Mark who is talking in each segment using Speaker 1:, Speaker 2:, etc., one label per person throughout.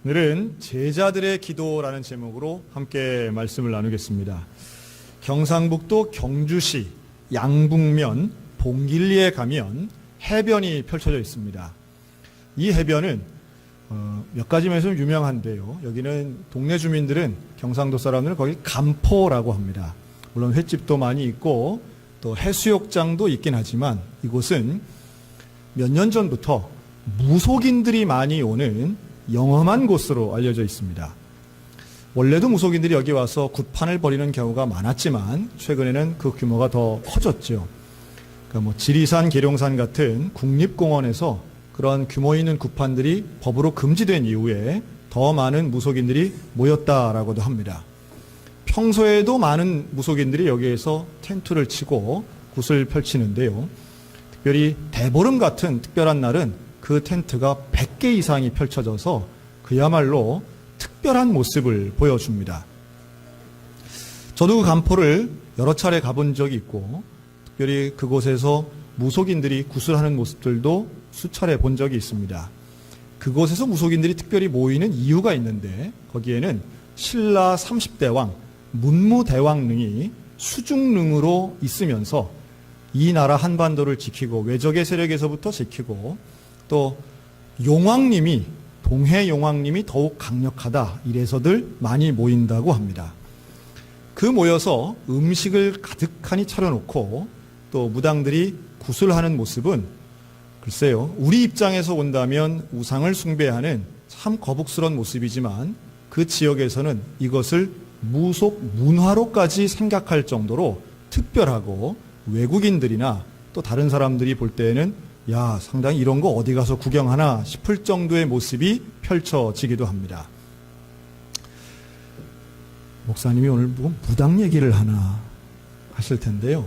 Speaker 1: 오늘은 제자들의 기도라는 제목으로 함께 말씀을 나누겠습니다. 경상북도 경주시 양북면 봉길리에 가면 해변이 펼쳐져 있습니다. 이 해변은 몇 가지 면에서 유명한데요. 여기는 동네 주민들은, 경상도 사람들은 거기 간포라고 합니다. 물론 횟집도 많이 있고 또 해수욕장도 있긴 하지만 이곳은 몇 년 전부터 무속인들이 많이 오는 영험한 곳으로 알려져 있습니다. 원래도 무속인들이 여기 와서 굿판을 벌이는 경우가 많았지만 최근에는 그 규모가 더 커졌죠. 그러니까 지리산, 계룡산 같은 국립공원에서 그런 규모 있는 굿판들이 법으로 금지된 이후에 더 많은 무속인들이 모였다라고도 합니다. 평소에도 많은 무속인들이 여기에서 텐트를 치고 굿을 펼치는데요. 특별히 대보름 같은 특별한 날은 그 텐트가 100개 이상이 펼쳐져서 그야말로 특별한 모습을 보여줍니다. 저도 그 간포를 여러 차례 가본 적이 있고 특별히 그곳에서 무속인들이 굿을 하는 모습들도 수차례 본 적이 있습니다. 그곳에서 무속인들이 특별히 모이는 이유가 있는데 거기에는 신라 30대왕 문무대왕릉이 수중릉으로 있으면서 이 나라 한반도를 지키고 외적의 세력에서부터 지키고 또 용왕님이, 동해 용왕님이 더욱 강력하다, 이래서들 많이 모인다고 합니다. 그 모여서 음식을 가득하니 차려놓고 또 무당들이 굿을 하는 모습은 글쎄요, 우리 입장에서 본다면 우상을 숭배하는 참 거북스러운 모습이지만 그 지역에서는 이것을 무속 문화로까지 생각할 정도로 특별하고 외국인들이나 또 다른 사람들이 볼 때에는 야, 상당히 이런 거 어디 가서 구경하나 싶을 정도의 모습이 펼쳐지기도 합니다. 목사님이 오늘 무당 얘기를 하나 하실 텐데요.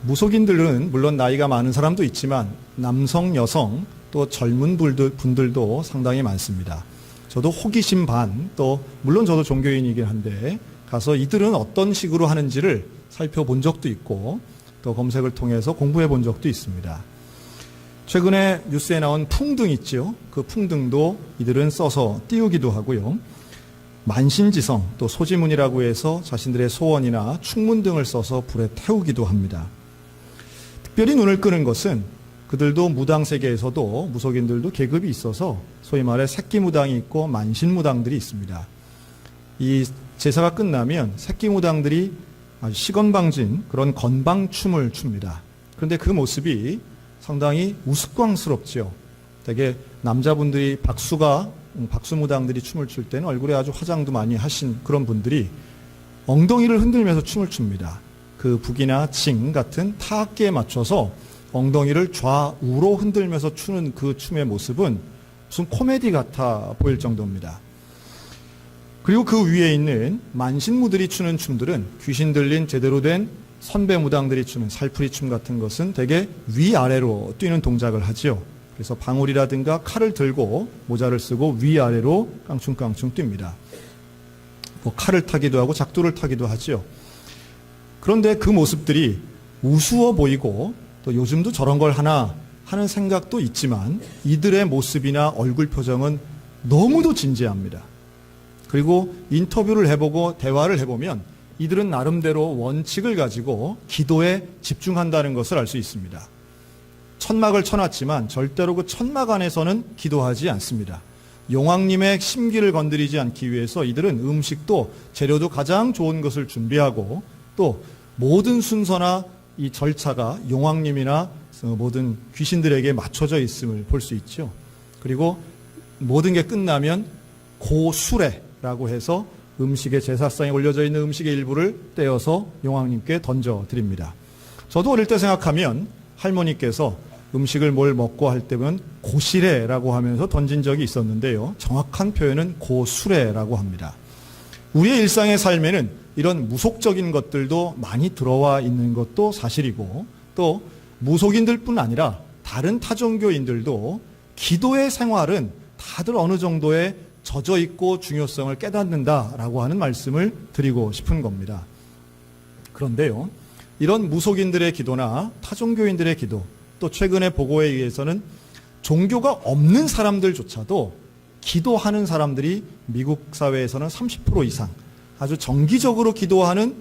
Speaker 1: 무속인들은 물론 나이가 많은 사람도 있지만 남성, 여성 또 젊은 분들도 상당히 많습니다. 저도 호기심 반, 또 물론 저도 종교인이긴 한데 가서 이들은 어떤 식으로 하는지를 살펴본 적도 있고 또 검색을 통해서 공부해 본 적도 있습니다. 최근에 뉴스에 나온 풍등 있죠. 그 풍등도 이들은 써서 띄우기도 하고요. 만신지성, 또 소지문이라고 해서 자신들의 소원이나 충문 등을 써서 불에 태우기도 합니다. 특별히 눈을 끄는 것은 그들도 무당 세계에서도 무속인들도 계급이 있어서 소위 말해 새끼무당이 있고 만신무당들이 있습니다. 이 제사가 끝나면 새끼무당들이 아주 시건방진 그런 건방춤을 춥니다. 그런데 그 모습이 상당히 우스꽝스럽지요. 되게 남자분들이 박수무당들이 춤을 출 때는 얼굴에 아주 화장도 많이 하신 그런 분들이 엉덩이를 흔들면서 춤을 춥니다. 그 북이나 징 같은 타악기에 맞춰서 엉덩이를 좌우로 흔들면서 추는 그 춤의 모습은 무슨 코미디 같아 보일 정도입니다. 그리고 그 위에 있는 만신무들이 추는 춤들은 귀신 들린 제대로 된 선배 무당들이 추는 살풀이 춤 같은 것은 되게 위아래로 뛰는 동작을 하지요. 그래서 방울이라든가 칼을 들고 모자를 쓰고 위아래로 깡충깡충 뜁니다. 칼을 타기도 하고 작두를 타기도 하지요. 그런데 그 모습들이 우스워 보이고 또 요즘도 저런 걸 하나 하는 생각도 있지만 이들의 모습이나 얼굴 표정은 너무도 진지합니다. 그리고 인터뷰를 해보고 대화를 해보면 이들은 나름대로 원칙을 가지고 기도에 집중한다는 것을 알 수 있습니다. 천막을 쳐놨지만 절대로 그 천막 안에서는 기도하지 않습니다. 용왕님의 심기를 건드리지 않기 위해서 이들은 음식도 재료도 가장 좋은 것을 준비하고 또 모든 순서나 이 절차가 용왕님이나 모든 귀신들에게 맞춰져 있음을 볼 수 있죠. 그리고 모든 게 끝나면 고수레라고 해서 음식의 제사상에 올려져 있는 음식의 일부를 떼어서 용왕님께 던져드립니다. 저도 어릴 때 생각하면 할머니께서 음식을 뭘 먹고 할 때면 고시래라고 하면서 던진 적이 있었는데요. 정확한 표현은 고수래라고 합니다. 우리의 일상의 삶에는 이런 무속적인 것들도 많이 들어와 있는 것도 사실이고 또 무속인들뿐 아니라 다른 타종교인들도 기도의 생활은 다들 어느 정도의 젖어 있고 중요성을 깨닫는다라고 하는 말씀을 드리고 싶은 겁니다. 그런데요, 이런 무속인들의 기도나 타종교인들의 기도, 또 최근의 보고에 의해서는 종교가 없는 사람들조차도 기도하는 사람들이 미국 사회에서는 30% 이상, 아주 정기적으로 기도하는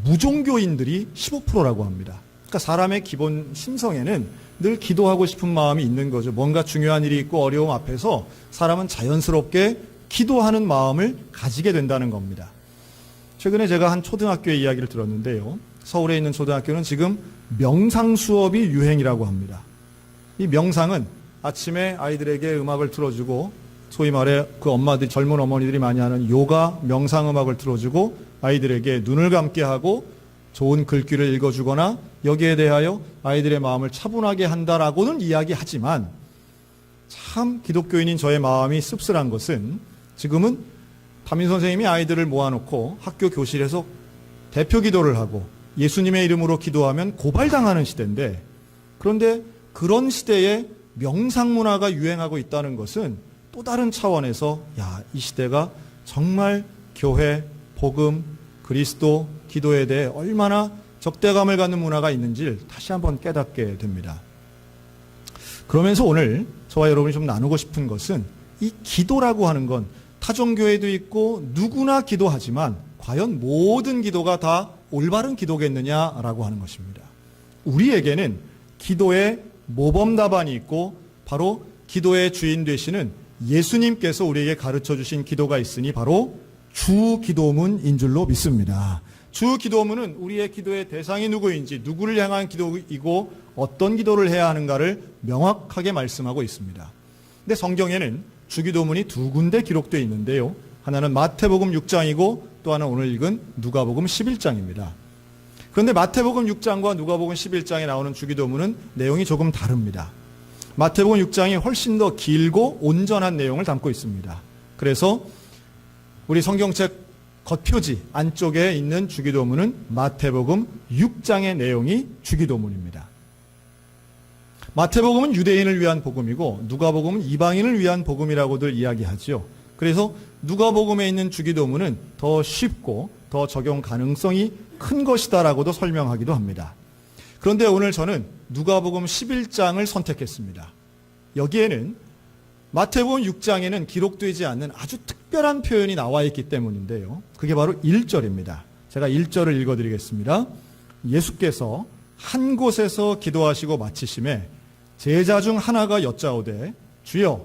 Speaker 1: 무종교인들이 15%라고 합니다. 그러니까 사람의 기본 심성에는 늘 기도하고 싶은 마음이 있는 거죠. 뭔가 중요한 일이 있고 어려움 앞에서 사람은 자연스럽게 기도하는 마음을 가지게 된다는 겁니다. 최근에 제가 한 초등학교의 이야기를 들었는데요. 서울에 있는 초등학교는 지금 명상 수업이 유행이라고 합니다. 이 명상은 아침에 아이들에게 음악을 틀어주고, 소위 말해 그 엄마들, 젊은 어머니들이 많이 하는 요가 명상 음악을 틀어주고 아이들에게 눈을 감게 하고 좋은 글귀를 읽어주거나 여기에 대하여 아이들의 마음을 차분하게 한다라고는 이야기하지만, 참 기독교인인 저의 마음이 씁쓸한 것은 지금은 담임 선생님이 아이들을 모아놓고 학교 교실에서 대표 기도를 하고 예수님의 이름으로 기도하면 고발당하는 시대인데, 그런데 그런 시대에 명상 문화가 유행하고 있다는 것은 또 다른 차원에서 이 시대가 정말 교회, 복음, 그리스도, 기도에 대해 얼마나 적대감을 갖는 문화가 있는지를 다시 한번 깨닫게 됩니다. 그러면서 오늘 저와 여러분이 좀 나누고 싶은 것은, 이 기도라고 하는 건 타종교회도 있고 누구나 기도하지만 과연 모든 기도가 다 올바른 기도겠느냐라고 하는 것입니다. 우리에게는 기도의 모범 답안이 있고 바로 기도의 주인 되시는 예수님께서 우리에게 가르쳐 주신 기도가 있으니 바로 주 기도문인 줄로 믿습니다. 주 기도문은 우리의 기도의 대상이 누구인지, 누구를 향한 기도이고 어떤 기도를 해야 하는가를 명확하게 말씀하고 있습니다. 근데 성경에는 주 기도문이 두 군데 기록되어 있는데요. 하나는 마태복음 6장이고 또 하나는 오늘 읽은 누가복음 11장입니다. 그런데 마태복음 6장과 누가복음 11장에 나오는 주 기도문은 내용이 조금 다릅니다. 마태복음 6장이 훨씬 더 길고 온전한 내용을 담고 있습니다. 그래서 우리 성경책 겉표지 안쪽에 있는 주기도문은 마태복음 6장의 내용이 주기도문입니다. 마태복음은 유대인을 위한 복음이고 누가복음은 이방인을 위한 복음이라고들 이야기하죠. 그래서 누가복음에 있는 주기도문은 더 쉽고 더 적용 가능성이 큰 것이다라고도 설명하기도 합니다. 그런데 오늘 저는 누가복음 11장을 선택했습니다. 여기에는 마태복음 6장에는 기록되지 않는 아주 특별한 표현이 나와 있기 때문인데요. 그게 바로 1절입니다. 제가 1절을 읽어드리겠습니다. 예수께서 한 곳에서 기도하시고 마치심에 제자 중 하나가 여짜오되 주여,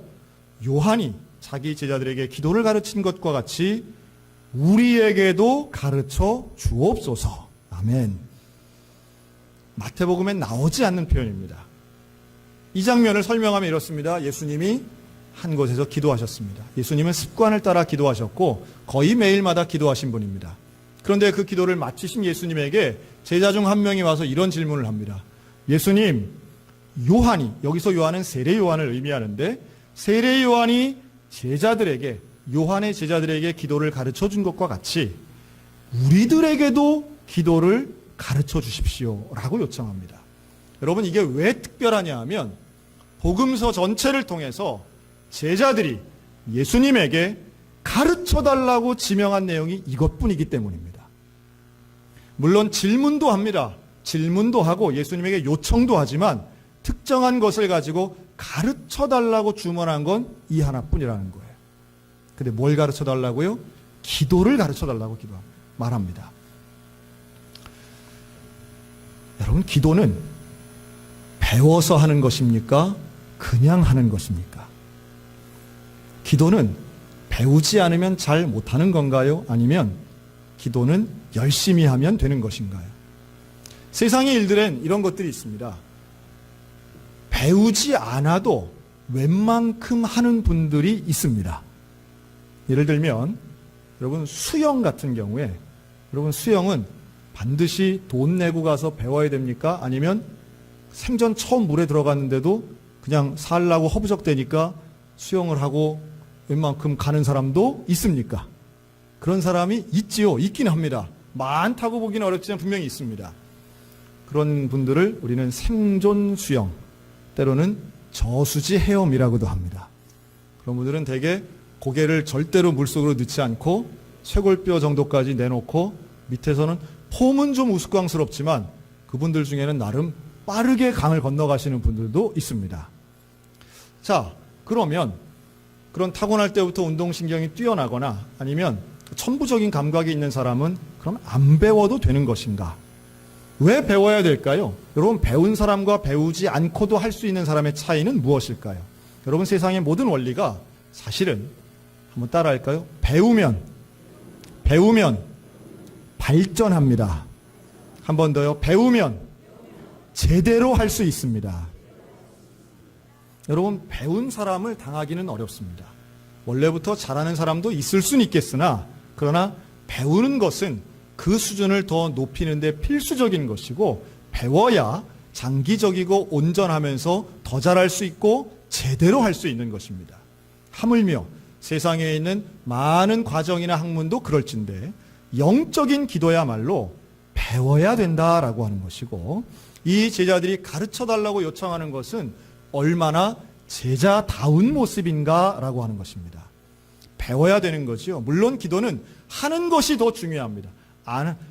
Speaker 1: 요한이 자기 제자들에게 기도를 가르친 것과 같이 우리에게도 가르쳐 주옵소서. 아멘. 마태복음엔 나오지 않는 표현입니다. 이 장면을 설명하면 이렇습니다. 예수님이 한 곳에서 기도하셨습니다. 예수님은 습관을 따라 기도하셨고 거의 매일마다 기도하신 분입니다. 그런데 그 기도를 마치신 예수님에게 제자 중 한 명이 와서 이런 질문을 합니다. 예수님, 요한이, 여기서 요한은 세례 요한을 의미하는데 세례 요한이 제자들에게, 요한의 제자들에게 기도를 가르쳐 준 것과 같이 우리들에게도 기도를 가르쳐 주십시오 라고 요청합니다. 여러분, 이게 왜 특별하냐 하면 복음서 전체를 통해서 제자들이 예수님에게 가르쳐 달라고 지명한 내용이 이것뿐이기 때문입니다. 물론 질문도 합니다. 질문도 하고 예수님에게 요청도 하지만 특정한 것을 가지고 가르쳐 달라고 주문한 건 이 하나뿐이라는 거예요. 근데 뭘 가르쳐 달라고요? 기도를 가르쳐 달라고 말합니다. 여러분, 기도는 배워서 하는 것입니까? 그냥 하는 것입니까? 기도는 배우지 않으면 잘 못하는 건가요? 아니면 기도는 열심히 하면 되는 것인가요? 세상의 일들엔 이런 것들이 있습니다. 배우지 않아도 웬만큼 하는 분들이 있습니다. 예를 들면 여러분, 수영 같은 경우에, 여러분, 수영은 반드시 돈 내고 가서 배워야 됩니까? 아니면 생전 처음 물에 들어갔는데도 그냥 살라고 허부적대니까 수영을 하고 웬만큼 가는 사람도 있습니까? 그런 사람이 있지요. 있긴 합니다. 많다고 보기는 어렵지만 분명히 있습니다. 그런 분들을 우리는 생존 수영, 때로는 저수지 헤엄이라고도 합니다. 그런 분들은 대개 고개를 절대로 물속으로 넣지 않고 쇄골뼈 정도까지 내놓고 밑에서는 폼은 좀 우스꽝스럽지만 그분들 중에는 나름 빠르게 강을 건너가시는 분들도 있습니다. 자, 그러면 그런 타고날 때부터 운동신경이 뛰어나거나 아니면 천부적인 감각이 있는 사람은 그럼 안 배워도 되는 것인가? 왜 배워야 될까요? 여러분, 배운 사람과 배우지 않고도 할 수 있는 사람의 차이는 무엇일까요? 여러분, 세상의 모든 원리가 사실은 한번 따라할까요? 배우면 발전합니다. 한 번 더요. 배우면 제대로 할 수 있습니다. 여러분, 배운 사람을 당하기는 어렵습니다. 원래부터 잘하는 사람도 있을 수는 있겠으나 그러나 배우는 것은 그 수준을 더 높이는 데 필수적인 것이고 배워야 장기적이고 온전하면서 더 잘할 수 있고 제대로 할 수 있는 것입니다. 하물며 세상에 있는 많은 과정이나 학문도 그럴진데 영적인 기도야말로 배워야 된다라고 하는 것이고 이 제자들이 가르쳐달라고 요청하는 것은 얼마나 제자다운 모습인가라고 하는 것입니다. 배워야 되는 거지요. 물론 기도는 하는 것이 더 중요합니다.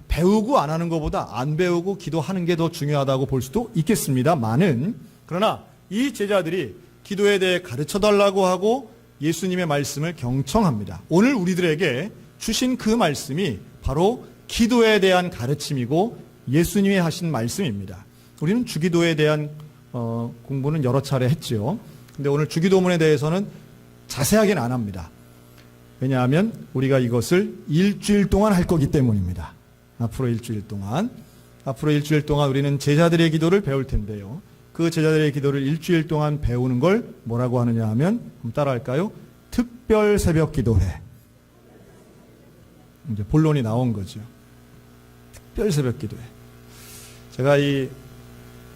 Speaker 1: 배우고 안 하는 것보다 안 배우고 기도하는 게 더 중요하다고 볼 수도 있겠습니다만은 그러나 이 제자들이 기도에 대해 가르쳐달라고 하고 예수님의 말씀을 경청합니다. 오늘 우리들에게 주신 그 말씀이 바로 기도에 대한 가르침이고 예수님이 하신 말씀입니다. 우리는 주기도에 대한 공부는 여러 차례 했지요. 근데 오늘 주기도문에 대해서는 자세하게는 안 합니다. 왜냐하면 우리가 이것을 일주일 동안 할 거기 때문입니다. 앞으로 일주일 동안 우리는 제자들의 기도를 배울 텐데요. 그 제자들의 기도를 일주일 동안 배우는 걸 뭐라고 하느냐 하면 따라할까요? 특별 새벽 기도회. 이제 본론이 나온 거죠. 특별 새벽 기도회. 제가 이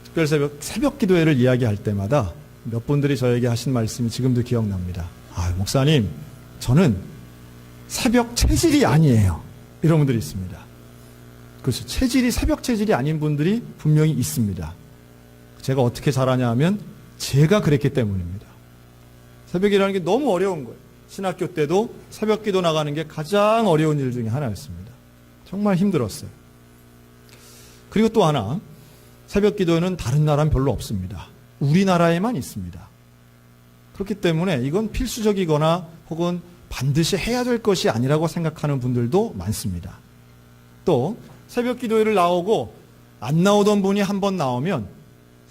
Speaker 1: 특별 새벽 기도회를 이야기할 때마다 몇 분들이 저에게 하신 말씀이 지금도 기억납니다. 목사님, 저는 새벽 체질이 아니에요. 이런 분들이 있습니다. 그래서 새벽 체질이 아닌 분들이 분명히 있습니다. 제가 어떻게 잘하냐 하면 제가 그랬기 때문입니다. 새벽이라는 게 너무 어려운 거예요. 신학교 때도 새벽 기도 나가는 게 가장 어려운 일 중에 하나였습니다. 정말 힘들었어요. 그리고 또 하나, 새벽 기도는 다른 나라는 별로 없습니다. 우리나라에만 있습니다. 그렇기 때문에 이건 필수적이거나 혹은 반드시 해야 될 것이 아니라고 생각하는 분들도 많습니다. 또 새벽 기도회를 나오고 안 나오던 분이 한 번 나오면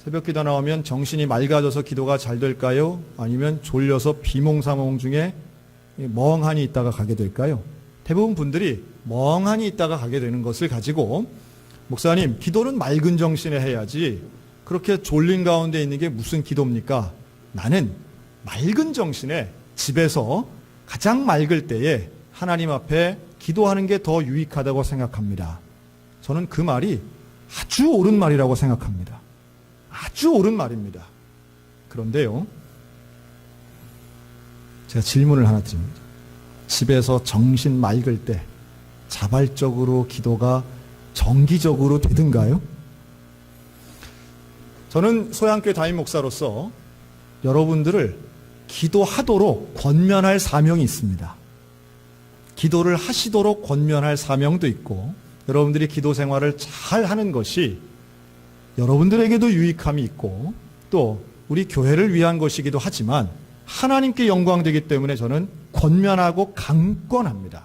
Speaker 1: 새벽 기도 나오면 정신이 맑아져서 기도가 잘 될까요? 아니면 졸려서 비몽사몽 중에 멍하니 있다가 가게 될까요? 대부분 분들이 멍하니 있다가 가게 되는 것을 가지고 목사님, 기도는 맑은 정신에 해야지 그렇게 졸린 가운데 있는 게 무슨 기도입니까? 나는 맑은 정신에 집에서 가장 맑을 때에 하나님 앞에 기도하는 게 더 유익하다고 생각합니다. 저는 그 말이 아주 옳은 말이라고 생각합니다. 아주 옳은 말입니다. 그런데요, 제가 질문을 하나 드립니다. 집에서 정신 맑을 때 자발적으로 기도가 정기적으로 되든가요? 저는 소양교회 담임 목사로서 여러분들을 기도하도록 권면할 사명이 있습니다. 기도를 하시도록 권면할 사명도 있고 여러분들이 기도 생활을 잘 하는 것이 여러분들에게도 유익함이 있고 또 우리 교회를 위한 것이기도 하지만 하나님께 영광되기 때문에 저는 권면하고 강권합니다.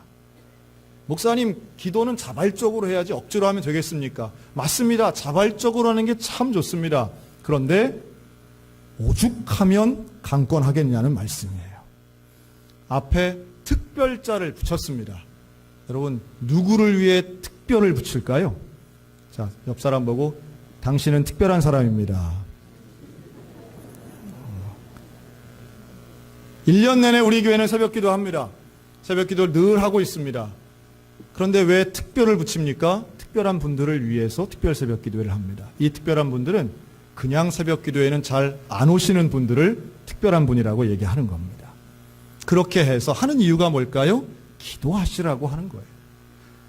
Speaker 1: 목사님, 기도는 자발적으로 해야지 억지로 하면 되겠습니까? 맞습니다. 자발적으로 하는 게 참 좋습니다. 그런데 오죽하면 강권하겠냐는 말씀이에요. 앞에 특별자를 붙였습니다. 여러분, 누구를 위해 특별을 붙일까요? 자, 옆 사람 보고 당신은 특별한 사람입니다. 1년 내내 우리 교회는 새벽 기도합니다. 새벽 기도를 늘 하고 있습니다. 그런데 왜 특별을 붙입니까? 특별한 분들을 위해서 특별 새벽 기도회를 합니다. 이 특별한 분들은 그냥 새벽 기도회는 잘 안 오시는 분들을 특별한 분이라고 얘기하는 겁니다. 그렇게 해서 하는 이유가 뭘까요? 기도하시라고 하는 거예요.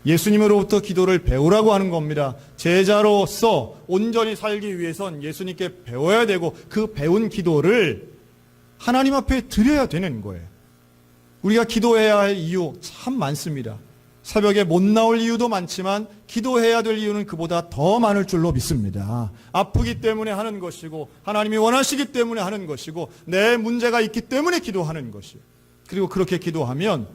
Speaker 1: 예수님으로부터 기도를 배우라고 하는 겁니다. 제자로서 온전히 살기 위해선 예수님께 배워야 되고 그 배운 기도를 하나님 앞에 드려야 되는 거예요. 우리가 기도해야 할 이유 참 많습니다. 새벽에 못 나올 이유도 많지만 기도해야 될 이유는 그보다 더 많을 줄로 믿습니다. 아프기 때문에 하는 것이고 하나님이 원하시기 때문에 하는 것이고 내 문제가 있기 때문에 기도하는 것이고 그리고 그렇게 기도하면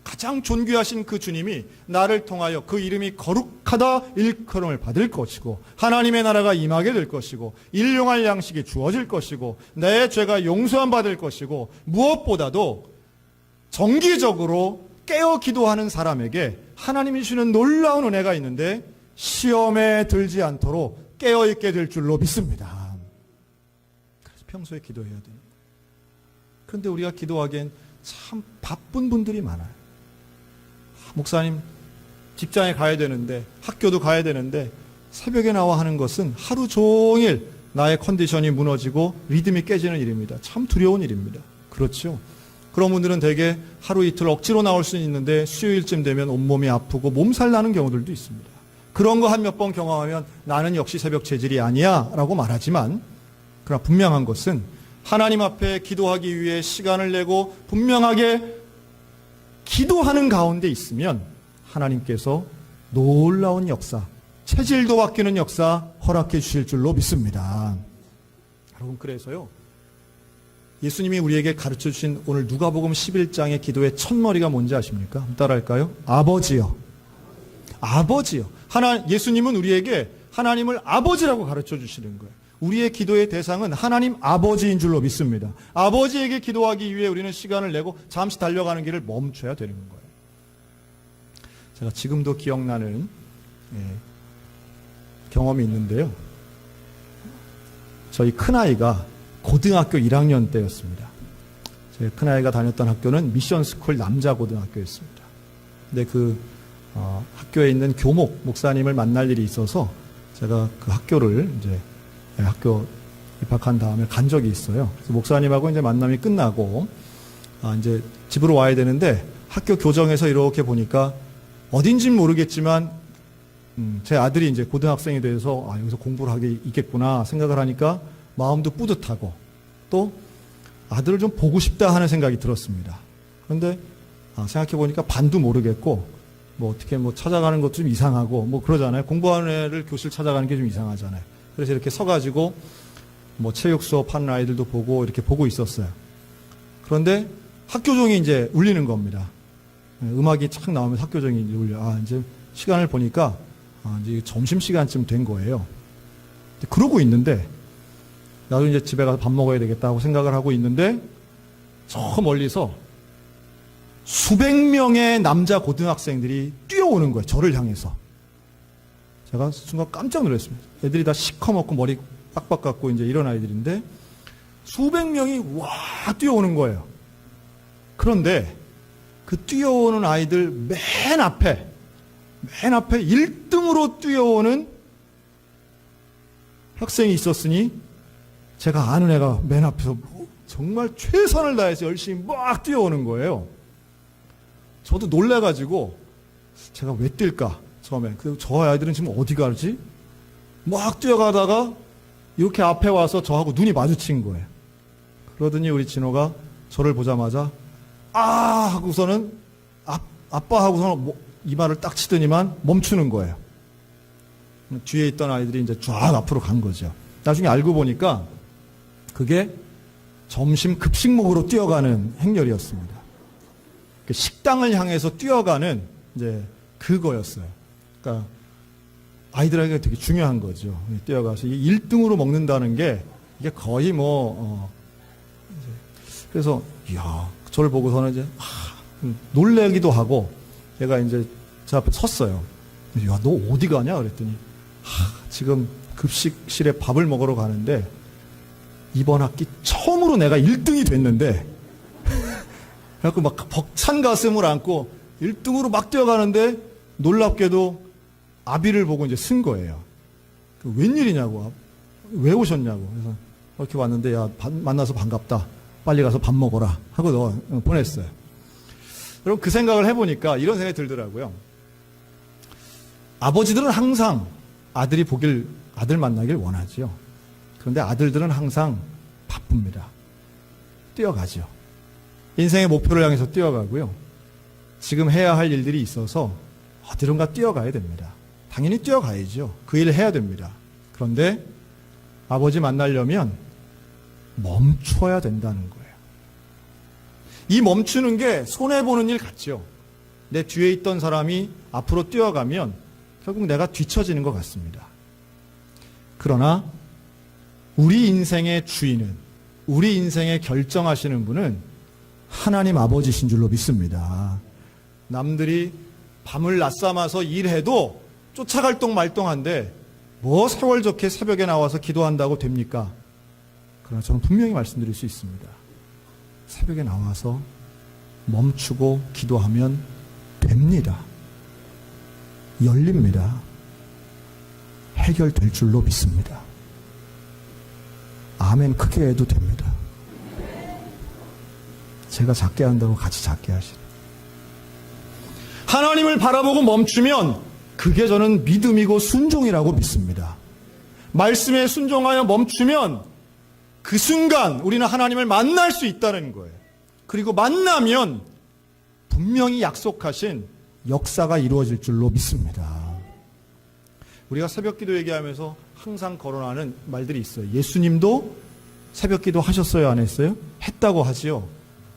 Speaker 1: 가장 존귀하신 그 주님이 나를 통하여 그 이름이 거룩하다 일컬음을 받을 것이고 하나님의 나라가 임하게 될 것이고 일용할 양식이 주어질 것이고 내 죄가 용서함 받을 것이고 무엇보다도 정기적으로 깨어 기도하는 사람에게 하나님이 주시는 놀라운 은혜가 있는데 시험에 들지 않도록 깨어있게 될 줄로 믿습니다. 그래서 평소에 기도해야 돼요. 그런데 우리가 기도하기엔 참 바쁜 분들이 많아요. 목사님 직장에 가야 되는데 학교도 가야 되는데 새벽에 나와 하는 것은 하루 종일 나의 컨디션이 무너지고 리듬이 깨지는 일입니다. 참 두려운 일입니다. 그렇죠. 그런 분들은 대개 하루 이틀 억지로 나올 수는 있는데 수요일쯤 되면 온몸이 아프고 몸살 나는 경우들도 있습니다. 그런 거 한 몇 번 경험하면 나는 역시 새벽 체질이 아니야 라고 말하지만 그러나 분명한 것은 하나님 앞에 기도하기 위해 시간을 내고 분명하게 기도하는 가운데 있으면 하나님께서 놀라운 역사, 체질도 바뀌는 역사 허락해 주실 줄로 믿습니다. 여러분 그래서요. 예수님이 우리에게 가르쳐 주신 오늘 누가복음 11장의 기도의 첫머리가 뭔지 아십니까? 한번 따라할까요? 아버지요. 아버지요. 예수님은 우리에게 하나님을 아버지라고 가르쳐 주시는 거예요. 우리의 기도의 대상은 하나님 아버지인 줄로 믿습니다. 아버지에게 기도하기 위해 우리는 시간을 내고 잠시 달려가는 길을 멈춰야 되는 거예요. 제가 지금도 기억나는 경험이 있는데요. 저희 큰아이가 고등학교 1학년 때였습니다. 제 큰아이가 다녔던 학교는 미션스쿨 남자고등학교였습니다. 근데 그 학교에 있는 교목 목사님을 만날 일이 있어서 제가 그 학교를 이제 학교 입학한 다음에 간 적이 있어요. 그래서 목사님하고 이제 만남이 끝나고 이제 집으로 와야 되는데 학교 교정에서 이렇게 보니까 어딘진 모르겠지만 제 아들이 이제 고등학생이 돼서 여기서 공부를 하게 있겠구나 생각을 하니까 마음도 뿌듯하고 또 아들을 좀 보고 싶다 하는 생각이 들었습니다. 그런데 생각해 보니까 반도 모르겠고 뭐 어떻게 뭐 찾아가는 것도 좀 이상하고 뭐 그러잖아요. 공부하는 애를 교실 찾아가는 게 좀 이상하잖아요. 그래서 이렇게 서가지고 뭐 체육 수업 하는 아이들도 보고 이렇게 보고 있었어요. 그런데 학교종이 이제 울리는 겁니다. 음악이 착 나오면 학교종이 이제 울려. 이제 시간을 보니까 이제 점심 시간쯤 된 거예요. 그러고 있는데 나도 이제 집에 가서 밥 먹어야 되겠다고 생각을 하고 있는데 저 멀리서 수백 명의 남자 고등학생들이 뛰어오는 거예요. 저를 향해서. 제가 순간 깜짝 놀랐습니다. 애들이 다 시커멓고 머리 빡빡 깎고 이제 이런 아이들인데 수백 명이 와 뛰어오는 거예요. 그런데 그 뛰어오는 아이들 맨 앞에 1등으로 뛰어오는 학생이 있었으니 제가 아는 애가 맨 앞에서 정말 최선을 다해서 열심히 막 뛰어오는 거예요. 저도 놀래가지고 제가 왜 뛸까 처음에. 저 아이들은 지금 어디 가지? 막 뛰어가다가 이렇게 앞에 와서 저하고 눈이 마주친 거예요. 그러더니 우리 진호가 저를 보자마자 하고서는 아빠 하고서는 이마를 딱 치더니만 멈추는 거예요. 뒤에 있던 아이들이 이제 쫙 앞으로 간 거죠. 나중에 알고 보니까 그게 점심 급식 먹으러 뛰어가는 행렬이었습니다. 식당을 향해서 뛰어가는 이제 그거였어요. 그러니까 아이들에게 되게 중요한 거죠. 뛰어가서 1등으로 먹는다는 게 이게 거의 그래서 저를 보고서는 이제 놀래기도 하고 얘가 이제 제 앞에 섰어요. 너 어디 가냐 그랬더니 지금 급식실에 밥을 먹으러 가는데 이번 학기 처음으로 내가 1등이 됐는데 그래갖고 막 벅찬 가슴을 안고 1등으로 막 뛰어가는데 놀랍게도 아비를 보고 이제 쓴 거예요. 웬일이냐고. 왜 오셨냐고. 그래서 이렇게 왔는데 만나서 반갑다. 빨리 가서 밥 먹어라 하고 보냈어요. 여러분 그 생각을 해보니까 이런 생각이 들더라고요. 아버지들은 항상 아들 만나길 원하지요. 그런데 아들들은 항상 바쁩니다. 뛰어가죠. 인생의 목표를 향해서 뛰어가고요. 지금 해야 할 일들이 있어서 어디론가 뛰어가야 됩니다. 당연히 뛰어가야죠. 그 일을 해야 됩니다. 그런데 아버지 만나려면 멈춰야 된다는 거예요. 이 멈추는 게 손해보는 일 같죠. 내 뒤에 있던 사람이 앞으로 뛰어가면 결국 내가 뒤처지는 것 같습니다. 그러나 우리 인생의 주인은, 우리 인생의 결정하시는 분은 하나님 아버지신 줄로 믿습니다. 남들이 밤을 낮삼아서 일해도 쫓아갈 똥말똥한데 뭐 세월 좋게 새벽에 나와서 기도한다고 됩니까? 그러나 저는 분명히 말씀드릴 수 있습니다. 새벽에 나와서 멈추고 기도하면 됩니다. 열립니다. 해결될 줄로 믿습니다. 아멘 크게 해도 됩니다. 제가 작게 한다고 같이 작게 하시는. 하나님을 바라보고 멈추면 그게 저는 믿음이고 순종이라고 믿습니다. 말씀에 순종하여 멈추면 그 순간 우리는 하나님을 만날 수 있다는 거예요. 그리고 만나면 분명히 약속하신 역사가 이루어질 줄로 믿습니다. 우리가 새벽기도 얘기하면서 항상 거론하는 말들이 있어요. 예수님도 새벽기도 하셨어요, 안 했어요? 했다고 하지요.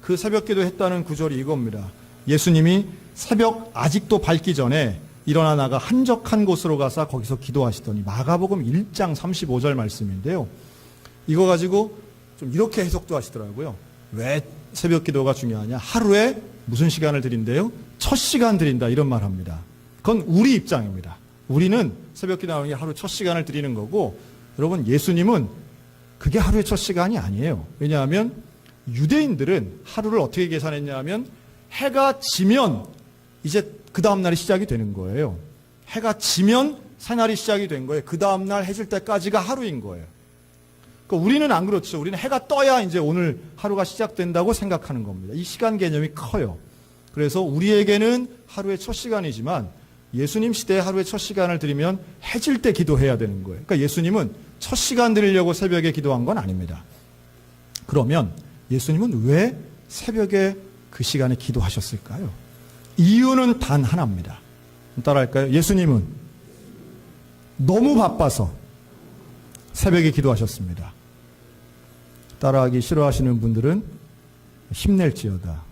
Speaker 1: 그 새벽기도 했다는 구절이 이겁니다. 예수님이 새벽 아직도 밝기 전에 일어나 나가 한적한 곳으로 가서 거기서 기도하시더니, 마가복음 1장 35절 말씀인데요. 이거 가지고 좀 이렇게 해석도 하시더라고요. 왜 새벽 기도가 중요하냐? 하루에 무슨 시간을 드린대요? 첫 시간 드린다, 이런 말 합니다. 그건 우리 입장입니다. 우리는 새벽 기도 하는 게 하루 첫 시간을 드리는 거고, 여러분 예수님은 그게 하루의 첫 시간이 아니에요. 왜냐하면 유대인들은 하루를 어떻게 계산했냐 하면 해가 지면 이제 그 다음날이 시작이 되는 거예요. 해가 지면 새날이 시작이 된 거예요. 그 다음날 해질 때까지가 하루인 거예요. 그러니까 우리는 안 그렇죠. 우리는 해가 떠야 이제 오늘 하루가 시작된다고 생각하는 겁니다. 이 시간 개념이 커요. 그래서 우리에게는 하루의 첫 시간이지만 예수님 시대에 하루의 첫 시간을 드리면 해질 때 기도해야 되는 거예요. 그러니까 예수님은 첫 시간 드리려고 새벽에 기도한 건 아닙니다. 그러면 예수님은 왜 새벽에 그 시간에 기도하셨을까요? 이유는 단 하나입니다. 따라할까요? 예수님은 너무 바빠서 새벽에 기도하셨습니다. 따라하기 싫어하시는 분들은 힘낼지어다.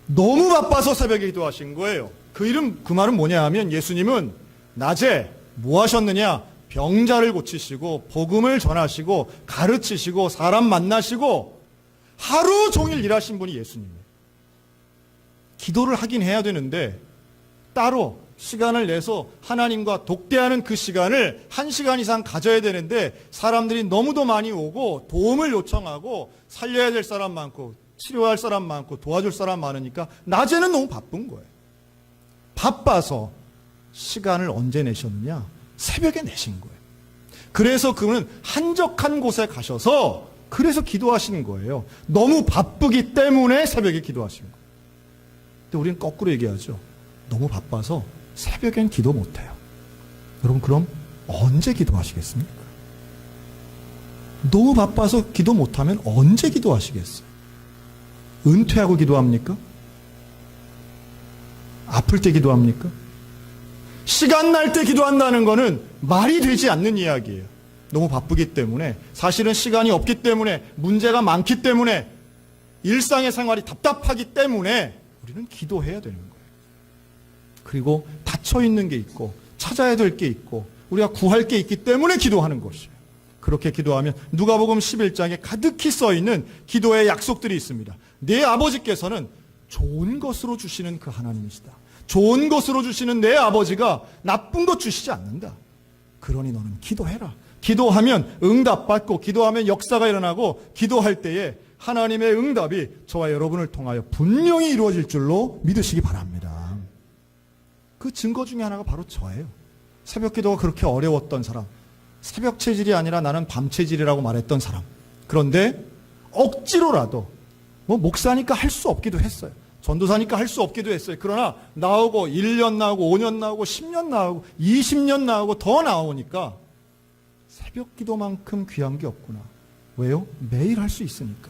Speaker 1: 너무 바빠서 새벽에 기도하신 거예요. 그 말은 뭐냐 하면 예수님은 낮에 뭐 하셨느냐? 병자를 고치시고 복음을 전하시고 가르치시고 사람 만나시고 하루 종일 일하신 분이 예수님이에요. 기도를 하긴 해야 되는데 따로 시간을 내서 하나님과 독대하는 그 시간을 1시간 이상 가져야 되는데 사람들이 너무도 많이 오고 도움을 요청하고 살려야 될 사람 많고 치료할 사람 많고 도와줄 사람 많으니까 낮에는 너무 바쁜 거예요. 바빠서 시간을 언제 내셨느냐? 새벽에 내신 거예요. 그래서 그분은 한적한 곳에 가셔서 그래서 기도하시는 거예요. 너무 바쁘기 때문에 새벽에 기도하신 거예요. 근데 우리는 거꾸로 얘기하죠. 너무 바빠서 새벽엔 기도 못해요. 여러분 그럼 언제 기도하시겠습니까? 너무 바빠서 기도 못하면 언제 기도하시겠어요? 은퇴하고 기도합니까? 아플 때 기도합니까? 시간 날 때 기도한다는 거는 말이 되지 않는 이야기예요. 너무 바쁘기 때문에, 사실은 시간이 없기 때문에, 문제가 많기 때문에, 일상의 생활이 답답하기 때문에 우리는 기도해야 되는 거예요. 그리고 닫혀있는 게 있고 찾아야 될 게 있고 우리가 구할 게 있기 때문에 기도하는 것이에요. 그렇게 기도하면 누가복음 11장에 가득히 써있는 기도의 약속들이 있습니다. 내 아버지께서는 좋은 것으로 주시는 그 하나님이시다. 좋은 것으로 주시는 내 아버지가 나쁜 것 주시지 않는다. 그러니 너는 기도해라. 기도하면 응답받고 기도하면 역사가 일어나고 기도할 때에 하나님의 응답이 저와 여러분을 통하여 분명히 이루어질 줄로 믿으시기 바랍니다. 그 증거 중에 하나가 바로 저예요. 새벽 기도가 그렇게 어려웠던 사람, 새벽 체질이 아니라 나는 밤 체질이라고 말했던 사람, 그런데 억지로라도 목사니까 할 수 없기도 했어요. 전도사니까 할 수 없기도 했어요. 그러나 나오고 1년 나오고 5년 나오고 10년 나오고 20년 나오고 더 나오니까 새벽 기도만큼 귀한 게 없구나. 왜요? 매일 할 수 있으니까.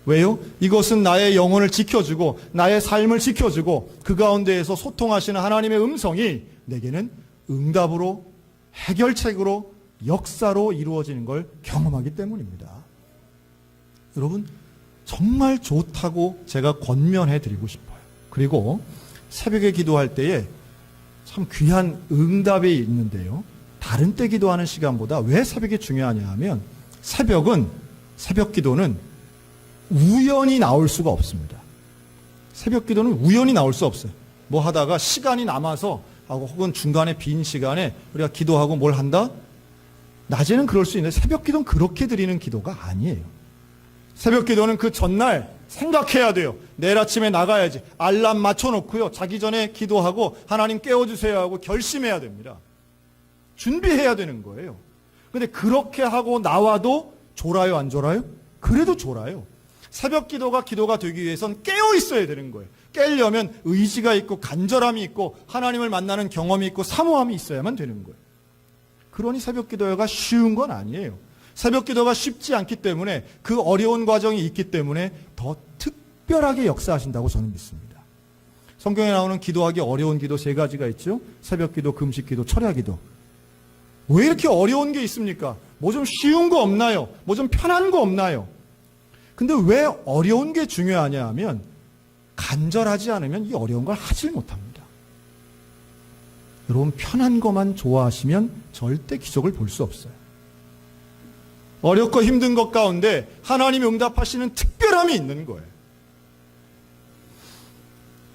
Speaker 1: 왜요? 이것은 나의 영혼을 지켜주고 나의 삶을 지켜주고 그 가운데에서 소통하시는 하나님의 음성이 내게는 응답으로, 해결책으로, 역사로 이루어지는 걸 경험하기 때문입니다. 여러분, 정말 좋다고 제가 권면해 드리고 싶어요. 그리고 새벽에 기도할 때에 참 귀한 응답이 있는데요. 다른 때 기도하는 시간보다 왜 새벽이 중요하냐 하면 새벽 기도는 우연히 나올 수가 없습니다. 새벽 기도는 우연히 나올 수 없어요. 뭐 하다가 시간이 남아서 하고 혹은 중간에 빈 시간에 우리가 기도하고 뭘 한다? 낮에는 그럴 수 있는데 새벽 기도는 그렇게 드리는 기도가 아니에요. 새벽 기도는 그 전날 생각해야 돼요. 내일 아침에 나가야지. 알람 맞춰놓고요. 자기 전에 기도하고 하나님 깨워주세요 하고 결심해야 됩니다. 준비해야 되는 거예요. 근데 그렇게 하고 나와도 졸아요, 안 졸아요? 그래도 졸아요. 새벽 기도가 되기 위해선 깨어 있어야 되는 거예요. 깨려면 의지가 있고 간절함이 있고 하나님을 만나는 경험이 있고 사모함이 있어야만 되는 거예요. 그러니 새벽 기도가 쉬운 건 아니에요. 새벽 기도가 쉽지 않기 때문에 그 어려운 과정이 있기 때문에 더 특별하게 역사하신다고 저는 믿습니다. 성경에 나오는 기도하기 어려운 기도 3가지가 있죠. 새벽 기도, 금식 기도, 철야 기도. 왜 이렇게 어려운 게 있습니까? 뭐 좀 쉬운 거 없나요? 뭐 좀 편한 거 없나요? 근데 왜 어려운 게 중요하냐 하면 간절하지 않으면 이 어려운 걸 하질 못합니다. 여러분, 편한 것만 좋아하시면 절대 기적을 볼 수 없어요. 어렵고 힘든 것 가운데 하나님이 응답하시는 특별함이 있는 거예요.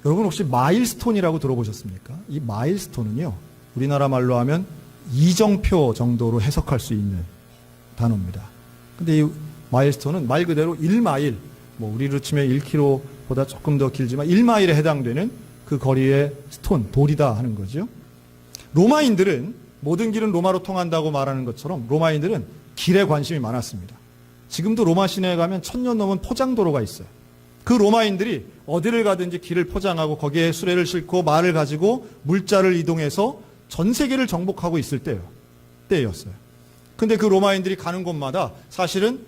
Speaker 1: 여러분, 혹시 마일스톤이라고 들어보셨습니까? 이 마일스톤은요, 우리나라 말로 하면 이정표 정도로 해석할 수 있는 단어입니다. 근데 이 마일스톤은 말 그대로 1마일, 뭐 우리로 치면 1km보다 조금 더 길지만 1마일에 해당되는 그 거리의 스톤, 돌이다 하는 거죠. 로마인들은 모든 길은 로마로 통한다고 말하는 것처럼 로마인들은 길에 관심이 많았습니다. 지금도 로마 시내에 가면 1000년 넘은 포장도로가 있어요. 그 로마인들이 어디를 가든지 길을 포장하고 거기에 수레를 싣고 말을 가지고 물자를 이동해서 전 세계를 정복하고 있을 때였어요. 근데 그 로마인들이 가는 곳마다 사실은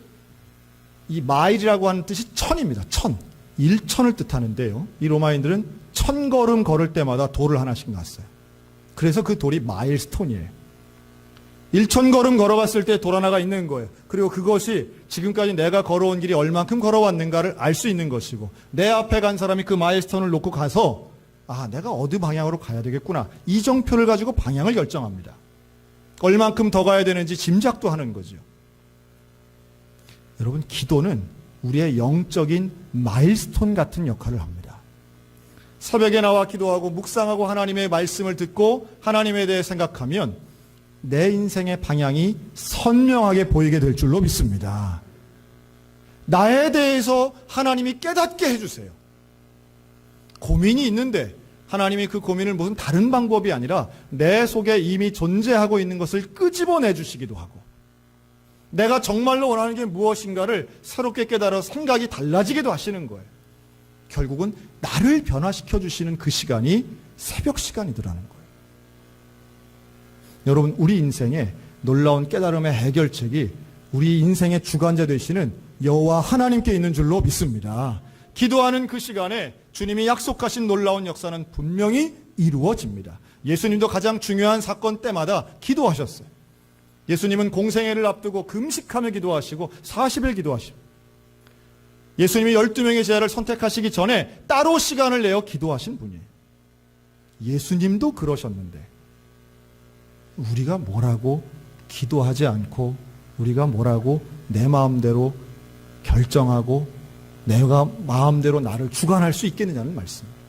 Speaker 1: 이 마일이라고 하는 뜻이 1000입니다. 1000. 1000을 뜻하는데요. 이 로마인들은 1000걸음 걸을 때마다 돌을 하나씩 놨어요. 그래서 그 돌이 마일스톤이에요. 1000걸음 걸어갔을 때 돌 하나가 있는 거예요. 그리고 그것이 지금까지 내가 걸어온 길이 얼만큼 걸어왔는가를 알 수 있는 것이고, 내 앞에 간 사람이 그 마일스톤을 놓고 가서 내가 어느 방향으로 가야 되겠구나, 이정표를 가지고 방향을 결정합니다. 얼만큼 더 가야 되는지 짐작도 하는 거죠. 여러분, 기도는 우리의 영적인 마일스톤 같은 역할을 합니다. 새벽에 나와 기도하고 묵상하고 하나님의 말씀을 듣고 하나님에 대해 생각하면 내 인생의 방향이 선명하게 보이게 될 줄로 믿습니다. 나에 대해서 하나님이 깨닫게 해주세요. 고민이 있는데 하나님이 그 고민을 무슨 다른 방법이 아니라 내 속에 이미 존재하고 있는 것을 끄집어내 주시기도 하고, 내가 정말로 원하는 게 무엇인가를 새롭게 깨달아 생각이 달라지기도 하시는 거예요. 결국은 나를 변화시켜 주시는 그 시간이 새벽 시간이더라는 거예요. 여러분, 우리 인생에 놀라운 깨달음의 해결책이 우리 인생의 주관자 되시는 여호와 하나님께 있는 줄로 믿습니다. 기도하는 그 시간에 주님이 약속하신 놀라운 역사는 분명히 이루어집니다. 예수님도 가장 중요한 사건 때마다 기도하셨어요. 예수님은 공생애를 앞두고 금식하며 기도하시고 40일 기도하시고, 예수님이 12명의 제자를 선택하시기 전에 따로 시간을 내어 기도하신 분이에요. 예수님도 그러셨는데 우리가 뭐라고 기도하지 않고, 우리가 뭐라고 내 마음대로 결정하고 내가 마음대로 나를 주관할 수 있겠느냐는 말씀입니다.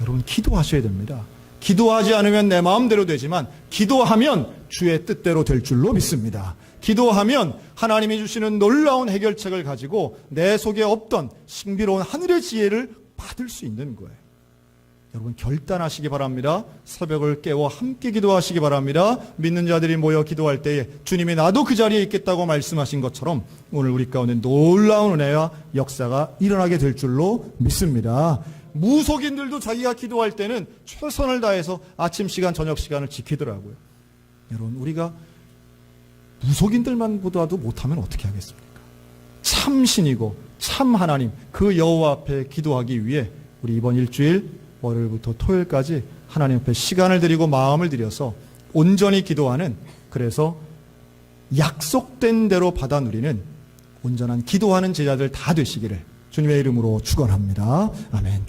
Speaker 1: 여러분, 기도하셔야 됩니다. 기도하지 않으면 내 마음대로 되지만 기도하면 주의 뜻대로 될 줄로 믿습니다. 기도하면 하나님이 주시는 놀라운 해결책을 가지고 내 속에 없던 신비로운 하늘의 지혜를 받을 수 있는 거예요. 여러분, 결단하시기 바랍니다. 새벽을 깨워 함께 기도하시기 바랍니다. 믿는 자들이 모여 기도할 때에 주님이 나도 그 자리에 있겠다고 말씀하신 것처럼 오늘 우리 가운데 놀라운 은혜와 역사가 일어나게 될 줄로 믿습니다. 무속인들도 자기가 기도할 때는 최선을 다해서 아침 시간, 저녁 시간을 지키더라고요. 여러분, 우리가 무속인들만 보다도 못하면 어떻게 하겠습니까? 참신이고 참 하나님 그 여호와 앞에 기도하기 위해 우리 이번 일주일 월요일부터 토요일까지 하나님 앞에 시간을 드리고 마음을 들여서 온전히 기도하는, 그래서 약속된 대로 받아 누리는 온전한 기도하는 제자들 다 되시기를 주님의 이름으로 축원합니다. 아멘.